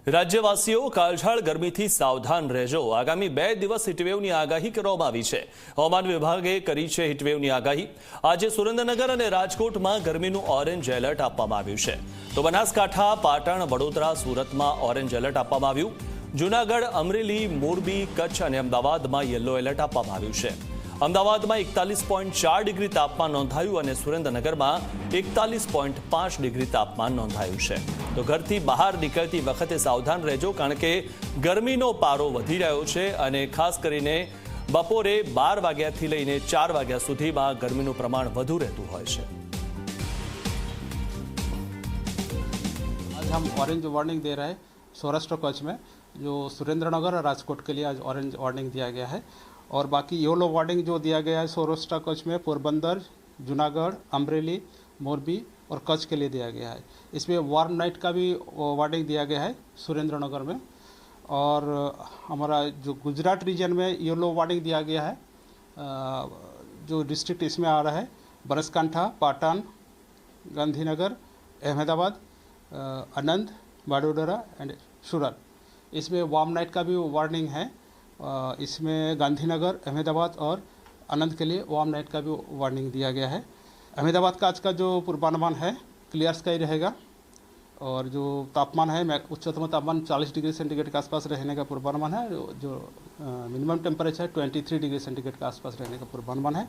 રાજ્યવાસીઓ કાળઝાળ ગરમીથી સાવધાન રહેજો। આગામી 2 દિવસ હીટવેવની આગાહી કરવામાં આવી છે। હવામાન વિભાગે કરી છે હીટવેવની આગાહી। આજે સુરેન્દ્રનગર અને રાજકોટમાં ગરમીનું ઓરેન્જ એલર્ટ આપવામાં આવ્યું છે, તો બનાસકાંઠા, પાટણ, વડોદરા, સુરતમાં ઓરેન્જ એલર્ટ આપવામાં આવ્યું। જૂનાગઢ, અમરેલી, મોરબી, કચ્છ અને અમદાવાદમાં યલો એલર્ટ આપવામાં આવ્યું છે। અમદાવાદમાં 41.4 ડિગ્રી તાપમાન નોંધાયું અને સુરેન્દ્રનગરમાં 41.5 ડિગ્રી તાપમાન નોંધાયું છે। તો ઘરથી બહાર નીકળતી વખતે સાવધાન રહેજો, કારણ કે ગરમીનો પારો વધી રહ્યો છે અને ખાસ કરીને બપોરે 12 વાગ્યાથી લઈને 4 વાગ્યા સુધીમાં ગરમીનું પ્રમાણ વધુ રહેતું હોય છે। आज हम ऑरेंज वार्निंग दे रहे हैं सौराष्ट्र कच्छ में, जो सुरेंद्रनगर और राजकोट के लिए आज ऑरेंज वार्निंग दिया गया है। और बाकी येलो वार्निंग जो दिया गया है सौराष्ट्र कच्छ में पोरबंदर, जूनागढ़, अमरेली, मोरबी और कच्छ के लिए दिया गया है। इसमें वार्म नाइट का भी वार्निंग दिया गया है सुरेंद्रनगर में। और हमारा जो गुजरात रीजन में येलो वार्निंग दिया गया है, जो डिस्ट्रिक्ट इसमें आ रहा है बनासकांठा, पाटन, गांधीनगर, अहमदाबाद, आनंद, वडोदरा एंड सूरत। इसमें वार्म नाइट का भी वार्निंग है। इसमें गांधीनगर, अहमदाबाद और आनंद के लिए वार्म नाइट का भी वार्निंग दिया गया है। अहमदाबाद का आज का जो पूर्वानुमान है क्लियर स्काई रहेगा और जो तापमान है उच्चतम तापमान 40 डिग्री सेंटीग्रेड के आसपास रहने का पूर्वानुमान है। जो मिनिमम टेम्परेचर 23 डिग्री सेंटीग्रेड के आसपास रहने का पूर्वानुमान है।